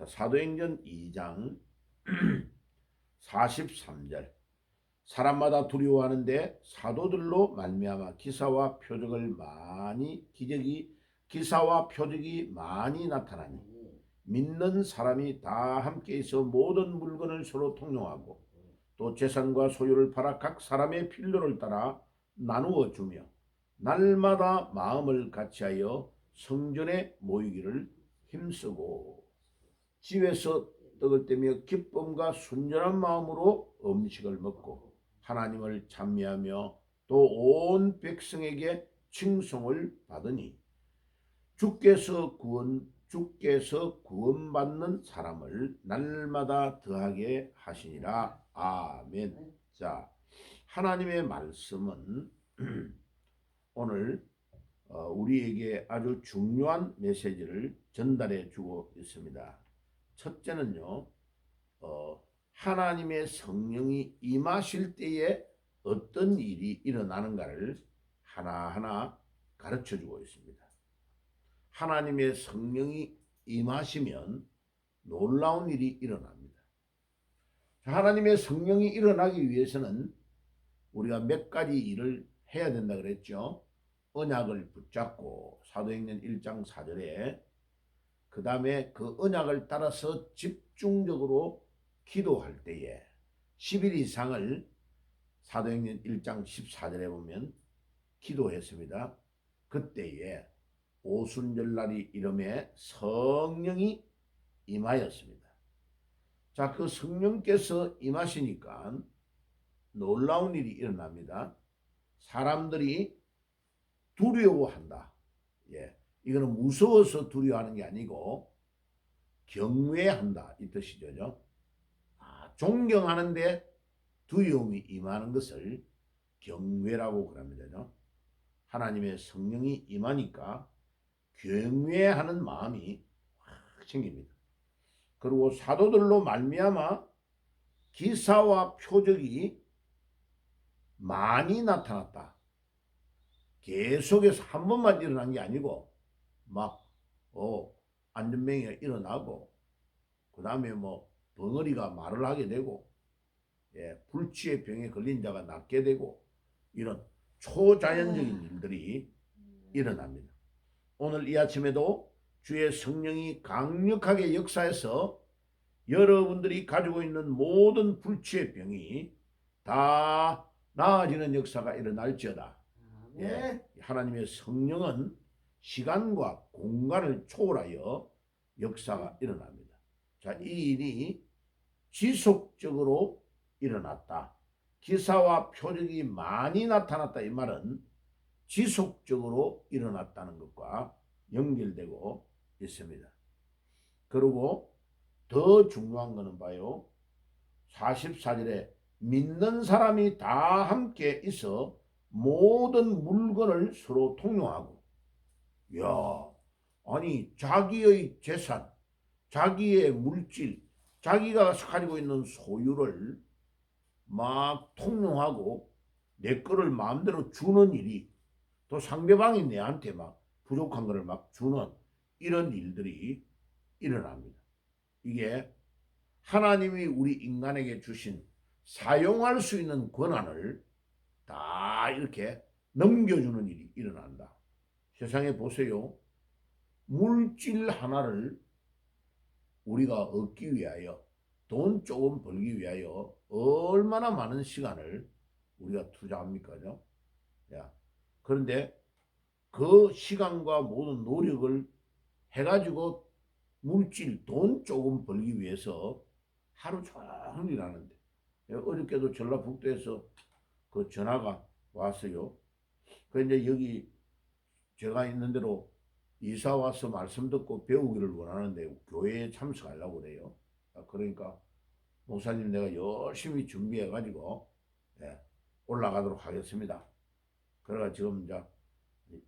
자, 사도행전 2장 43절. 사람마다 두려워하는데 사도들로 말미암아 기사와 표적이 많이 나타나니 믿는 사람이 다 함께 있어 모든 물건을 서로 통용하고 또 재산과 소유를 팔아 각 사람의 필요를 따라 나누어 주며 날마다 마음을 같이하여 성전에 모이기를 힘쓰고 집에서 떡을 떼며 기쁨과 순전한 마음으로 음식을 먹고 하나님을 찬미하며 또 온 백성에게 칭송을 받으니 주께서 구원받는 사람을 날마다 더하게 하시니라. 아멘. 자, 하나님의 말씀은 오늘 우리에게 아주 중요한 메시지를 전달해 주고 있습니다. 첫째는요, 하나님의 성령이 임하실 때에 어떤 일이 일어나는가를 하나하나 가르쳐 주고 있습니다. 하나님의 성령이 임하시면 놀라운 일이 일어납니다. 하나님의 성령이 일어나기 위해서는 우리가 몇 가지 일을 해야 된다 그랬죠. 언약을 붙잡고 사도행전 1장 4절에 그 다음에 그 언약을 따라서 집중적으로 기도할 때에 10일 이상을 사도행전 1장 14절에 보면 기도했습니다. 그때에 오순절날이 이름에 성령이 임하였습니다. 자, 그 성령께서 임하시니까 놀라운 일이 일어납니다. 사람들이 두려워한다. 예, 이거는 무서워서 두려워하는 게 아니고 경외한다 이 뜻이죠. 존경하는데 두려움이 임하는 것을 경외라고 그럽니다. 하나님의 성령이 임하니까 경외하는 마음이 확 생깁니다. 그리고 사도들로 말미암아 기사와 표적이 많이 나타났다. 계속해서 한 번만 일어난 게 아니고 막 안전병이가 일어나고 그 다음에 뭐 벙어리가 말을 하게 되고 불치의 병에 걸린 자가 낫게 되고 이런 초자연적인 일들이 일어납니다. 오늘 이 아침에도 주의 성령이 강력하게 역사해서 여러분들이 가지고 있는 모든 불치의 병이 다 나아지는 역사가 일어날지어다. 하나님의 성령은 시간과 공간을 초월하여 역사가 일어납니다. 자, 이 일이 지속적으로 일어났다. 기사와 표적이 많이 나타났다. 이 말은 지속적으로 일어났다는 것과 연결되고 있습니다. 그리고 더 중요한 것은 봐요. 44절에 믿는 사람이 다 함께 있어 모든 물건을 서로 통용하고, 야, 아니 자기의 재산, 자기의 물질, 자기가 가지고 있는 소유를 막 통용하고 내 거를 마음대로 주는 일이, 또 상대방이 내한테 막 부족한 거를 막 주는 이런 일들이 일어납니다. 이게 하나님이 우리 인간에게 주신 사용할 수 있는 권한을 다 이렇게 넘겨주는 일이 일어난다. 세상에 보세요. 물질 하나를 우리가 얻기 위하여, 돈 조금 벌기 위하여 얼마나 많은 시간을 우리가 투자합니까? 그런데 그 시간과 모든 노력을 해가지고 물질, 돈 조금 벌기 위해서 하루 종일 하는데, 어저께도 전라북도에서 그 전화가 왔어요. 그 이제 여기 제가 있는 대로 이사 와서 말씀 듣고 배우기를 원하는데 교회에 참석하려고 그래요. 그러니까 목사님 내가 열심히 준비해 가지고 올라가도록 하겠습니다. 그래가 지금 이제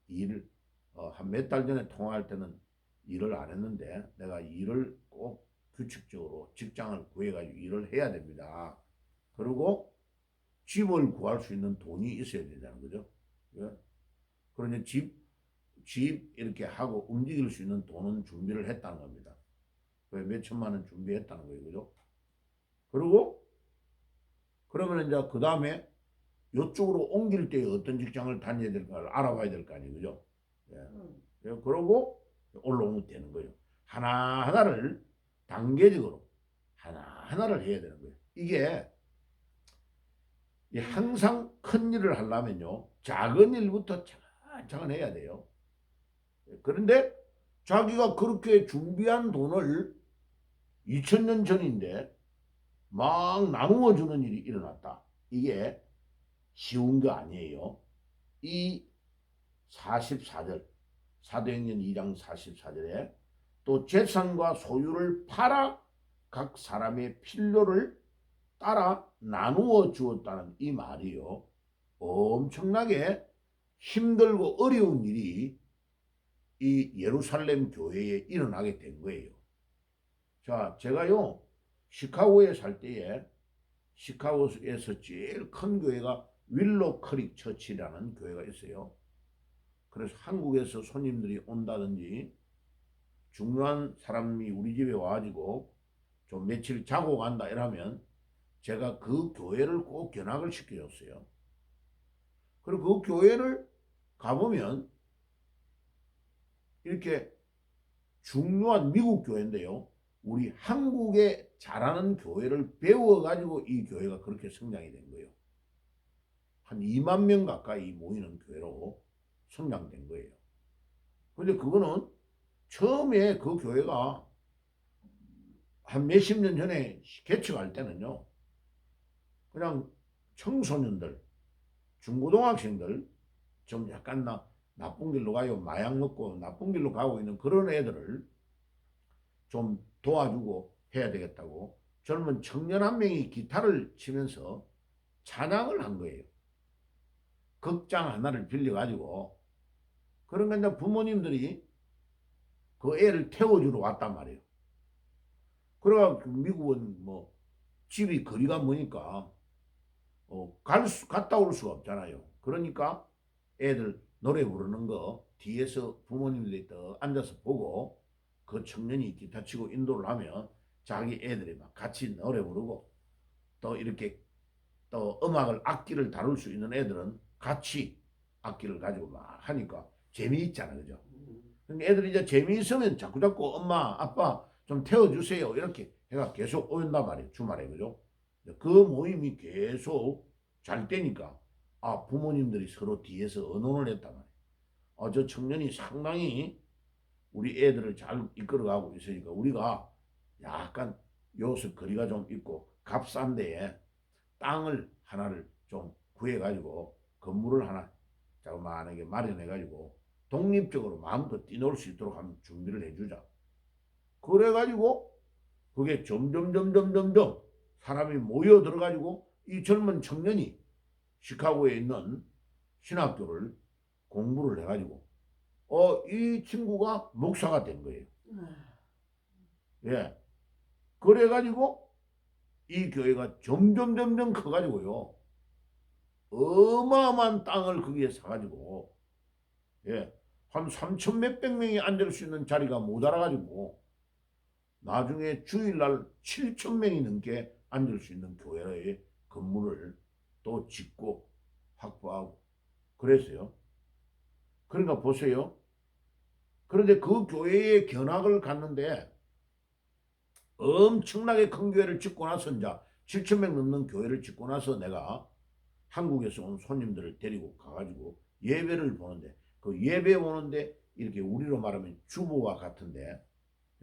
일을 한 몇 달 전에 통화할 때는 일을 안 했는데 내가 일을 꼭 규칙적으로 직장을 구해가지고 일을 해야 됩니다. 그리고 집을 구할 수 있는 돈이 있어야 되잖아요. 그죠? 그러니 집 이렇게 하고 움직일 수 있는 돈은 준비를 했다는 겁니다. 몇 천만 원 준비했다는 거예요. 그죠? 그리고 그러면 이제 그 다음에 이쪽으로 옮길 때 어떤 직장을 다녀야 될까를 알아봐야 될 거 아니에요. 그죠? 예. 그러고 올라오면 되는 거예요. 하나하나를 단계적으로 하나하나를 해야 되는 거예요. 이게 항상 큰 일을 하려면요. 작은 일부터 차근차근 해야 돼요. 그런데 자기가 그렇게 준비한 돈을 2000년 전인데 막 나누어 주는 일이 일어났다. 이게 쉬운 거 아니에요. 이 44절 사도행전 2장 44절에 또 재산과 소유를 팔아 각 사람의 필요를 따라 나누어 주었다는 이 말이요. 엄청나게 힘들고 어려운 일이 이 예루살렘 교회에 일어나게 된 거예요. 자, 제가요 시카고에 살 때에 시카고에서 제일 큰 교회가 윌로 크릭 처치라는 교회가 있어요. 그래서 한국에서 손님들이 온다든지 중요한 사람이 우리 집에 와가지고 좀 며칠 자고 간다 이러면 제가 그 교회를 꼭 견학을 시켜줬어요. 그리고 그 교회를 가보면 이렇게 중요한 미국 교회인데요. 우리 한국에 잘하는 교회를 배워가지고 이 교회가 그렇게 성장이 된 거예요. 한 2만 명 가까이 모이는 교회로 성장된 거예요. 근데 그거는 처음에 그 교회가 한 몇십 년 전에 개척할 때는요. 그냥 청소년들, 중고등학생들, 좀 약간 나쁜 길로 가요. 마약 먹고 나쁜 길로 가고 있는 그런 애들을 좀 도와주고 해야 되겠다고 젊은 청년 한 명이 기타를 치면서 찬양을 한 거예요. 극장 하나를 빌려가지고. 그런 건 부모님들이 그 애를 태워주러 왔단 말이에요. 그래가 미국은 뭐 집이 거리가 머니까 갔다 올 수가 없잖아요. 그러니까 애들 노래 부르는 거 뒤에서 부모님들이 또 앉아서 보고 그 청년이 기타 치고 인도를 하면 자기 애들이 막 같이 노래 부르고 또 이렇게 또 음악을 악기를 다룰 수 있는 애들은 같이 악기를 가지고 막 하니까 재미있잖아. 그죠? 그러니까 애들이 이제 재미있으면 자꾸자꾸 엄마 아빠 좀 태워주세요 이렇게 해가 계속 오는단 말이에요. 주말에. 그죠? 그 모임이 계속 잘 되니까 부모님들이 서로 뒤에서 의논을 했단 말이에요. 저 청년이 상당히 우리 애들을 잘 이끌어가고 있으니까 우리가 약간 요새 거리가 좀 있고 값싼 데에 땅을 하나를 좀 구해가지고 건물을 하나 자그마하게 마련해가지고 독립적으로 마음껏 뛰놀 수 있도록 한번 준비를 해주자. 그래가지고 그게 점점 사람이 모여 들어가지고 이 젊은 청년이 시카고에 있는 신학교를 공부를 해가지고 이 친구가 목사가 된 거예요. 예. 그래가지고 이 교회가 점점 커가지고요. 어마어마한 땅을 거기에 사가지고 예. 한 3천 몇백 명이 앉을 수 있는 자리가 모자라가지고 나중에 주일날 7천 명이 넘게 앉을 수 있는 교회의 건물을 또 짓고 확보하고 그랬어요. 그러니까 보세요. 그런데 그 교회에 견학을 갔는데 엄청나게 큰 교회를 짓고 나서 이제 7천 명 넘는 교회를 짓고 나서 내가 한국에서 온 손님들을 데리고 가가지고 예배를 보는데 그 예배 보는데 이렇게 우리로 말하면 주보와 같은데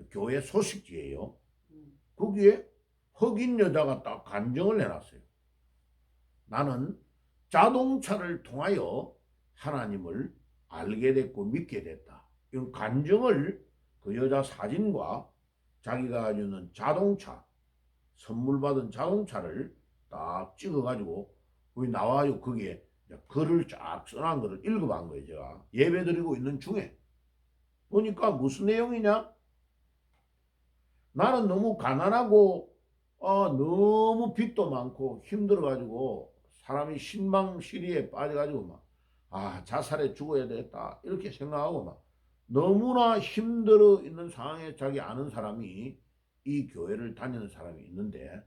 교회 소식지예요. 거기에 흑인 여자가 딱 간증을 해놨어요. 나는 자동차를 통하여 하나님을 알게 됐고 믿게 됐다. 이런 간증을 그 여자 사진과 자기가 가지고 있는 자동차, 선물 받은 자동차를 딱 찍어가지고 거기 나와가지고 거기에 글을 쫙 써놓은 거를 읽어본 거예요. 제가 예배 드리고 있는 중에 보니까 무슨 내용이냐? 나는 너무 가난하고 너무 빚도 많고 힘들어가지고 사람이 신망시리에 빠져가지고 자살해 죽어야 되겠다 이렇게 생각하고 너무나 힘들어 있는 상황에 자기 아는 사람이 이 교회를 다니는 사람이 있는데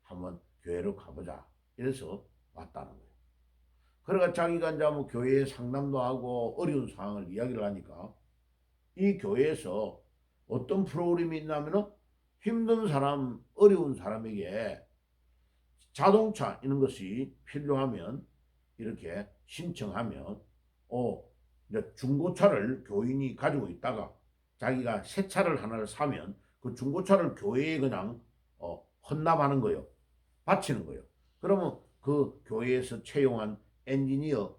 한번 교회로 가보자. 이래서 왔다는 거예요. 그러니까 자기가 이제 뭐 교회에 상담도 하고 어려운 상황을 이야기를 하니까 이 교회에서 어떤 프로그램이 있냐면은 힘든 사람, 어려운 사람에게 자동차 이런 것이 필요하면 이렇게 신청하면 이제 중고차를 교인이 가지고 있다가 자기가 새 차를 하나를 사면 그 중고차를 교회에 그냥 헌납하는 거예요. 바치는 거예요. 그러면 그 교회에서 채용한 엔지니어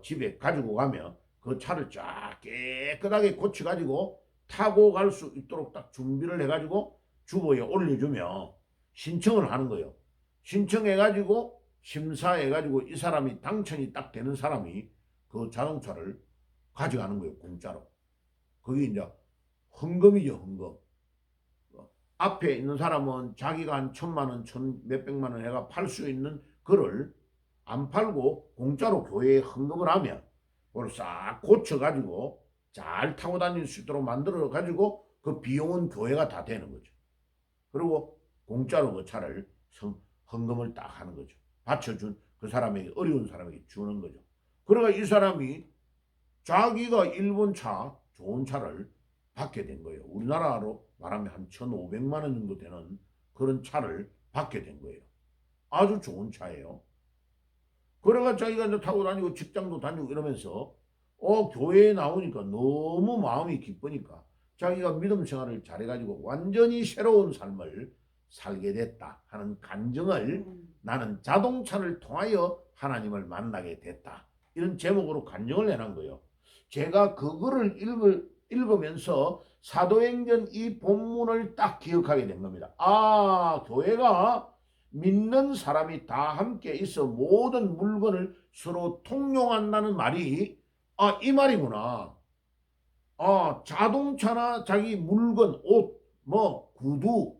집에 가지고 가면 그 차를 쫙 깨끗하게 고쳐가지고 타고 갈 수 있도록 딱 준비를 해가지고 주보에 올려주며 신청을 하는 거예요. 신청해가지고 심사해가지고 이 사람이 당첨이 딱 되는 사람이 그 자동차를 가져가는 거예요. 공짜로. 그게 이제 헌금이죠. 헌금. 앞에 있는 사람은 자기가 한 1,000만 원, 몇백만 원 해가 팔 수 있는 그를 안 팔고 공짜로 교회에 헌금을 하면 그걸 싹 고쳐가지고 잘 타고 다닐 수 있도록 만들어가지고 그 비용은 교회가 다 되는 거죠. 그리고 공짜로 그 차를 헌금을 딱 하는 거죠. 받쳐준 그 사람에게, 어려운 사람에게 주는 거죠. 그러니까 이 사람이 자기가 일본 차, 좋은 차를 받게 된 거예요. 우리나라로 말하면 한 1,500만 원 정도 되는 그런 차를 받게 된 거예요. 아주 좋은 차예요. 그래가 자기가 이제 타고 다니고 직장도 다니고 이러면서 교회에 나오니까 너무 마음이 기쁘니까 자기가 믿음 생활을 잘해가지고 완전히 새로운 삶을 살게 됐다 하는 간증을 나는 자동차를 통하여 하나님을 만나게 됐다. 이런 제목으로 간증을 내놓은 거예요. 제가 그거를 읽으면서 사도행전 이 본문을 딱 기억하게 된 겁니다. 아, 교회가 믿는 사람이 다 함께 있어 모든 물건을 서로 통용한다는 말이 이 말이구나. 자동차나 자기 물건, 옷, 뭐 구두,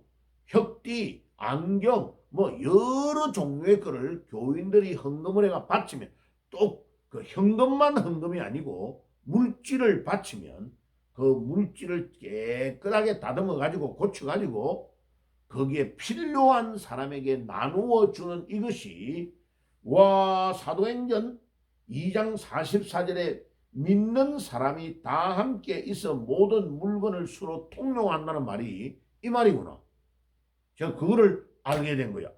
혁띠, 안경, 뭐 여러 종류의 거를 교인들이 헌금을 해가 바치면 또 그 현금만 헌금이 아니고 물질을 바치면 그 물질을 깨끗하게 다듬어 가지고 고쳐 가지고 거기에 필요한 사람에게 나누어 주는 이것이 사도행전 2장 44절에 믿는 사람이 다 함께 있어 모든 물건을 서로 통용한다는 말이 이 말이구나. 제가 그거를 알게 된 거예요.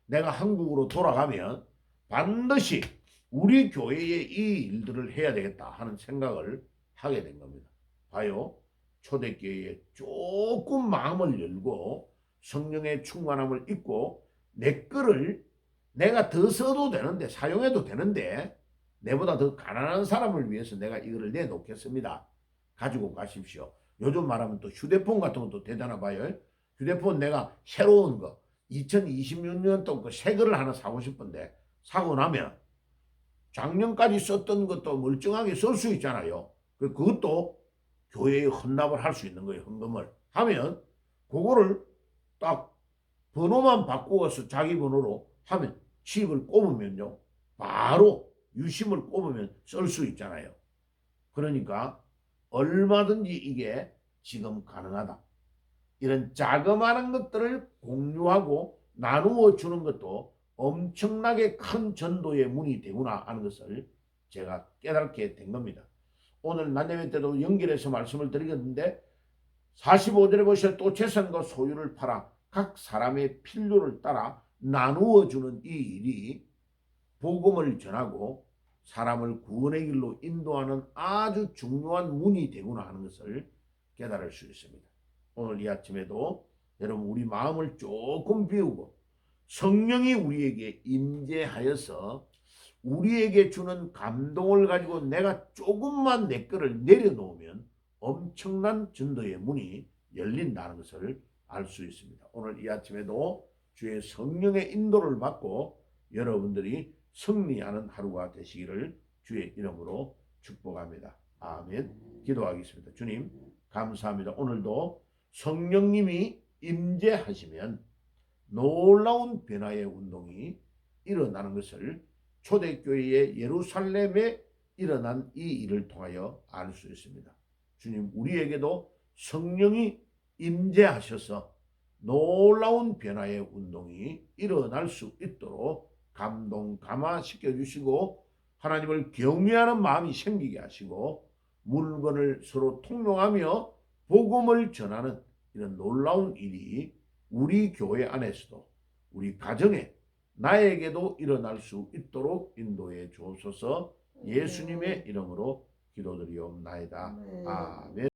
내가 한국으로 돌아가면 반드시 우리 교회에 이 일들을 해야 되겠다 하는 생각을 하게 된 겁니다. 봐요. 초대교회에 조금 마음을 열고 성령의 충만함을 입고 내 거를 내가 더 써도 되는데 사용해도 되는데 내보다 더 가난한 사람을 위해서 내가 이거를 내놓겠습니다. 가지고 가십시오. 요즘 말하면 또 휴대폰 같은 것도 대단하 봐요. 휴대폰 내가 새로운 거 2026년 또 그 새 거를 하나 사고 싶은데 사고 나면 작년까지 썼던 것도 멀쩡하게 쓸 수 있잖아요. 그것도 교회에 헌납을 할 수 있는 거예요. 헌금을 하면 그거를 딱 번호만 바꾸어서 자기 번호로 하면 칩을 꼽으면요. 바로 유심을 꼽으면 쓸 수 있잖아요. 그러니까 얼마든지 이게 지금 가능하다. 이런 자그마한 것들을 공유하고 나누어 주는 것도 엄청나게 큰 전도의 문이 되구나 하는 것을 제가 깨닫게 된 겁니다. 오늘 난예회 때도 연결해서 말씀을 드리겠는데 45절에 보시면 또 재산과 소유를 팔아 각 사람의 필요를 따라 나누어 주는 이 일이 복음을 전하고 사람을 구원의 길로 인도하는 아주 중요한 문이 되구나 하는 것을 깨달을 수 있습니다. 오늘 이 아침에도 여러분 우리 마음을 조금 비우고 성령이 우리에게 임재하여서 우리에게 주는 감동을 가지고 내가 조금만 내 거를 내려놓으면 엄청난 전도의 문이 열린다는 것을 알 수 있습니다. 오늘 이 아침에도 주의 성령의 인도를 받고 여러분들이 승리하는 하루가 되시기를 주의 이름으로 축복합니다. 아멘. 기도하겠습니다. 주님 감사합니다. 오늘도 성령님이 임재하시면 놀라운 변화의 운동이 일어나는 것을 초대교회의 예루살렘에 일어난 이 일을 통하여 알 수 있습니다. 주님 우리에게도 성령이 임재하셔서 놀라운 변화의 운동이 일어날 수 있도록 감동 감화시켜 주시고 하나님을 경외하는 마음이 생기게 하시고 물건을 서로 통용하며 복음을 전하는 이런 놀라운 일이 우리 교회 안에서도 우리 가정에 나에게도 일어날 수 있도록 인도해 주옵소서. 예수님의 이름으로 기도드리옵나이다. 아멘.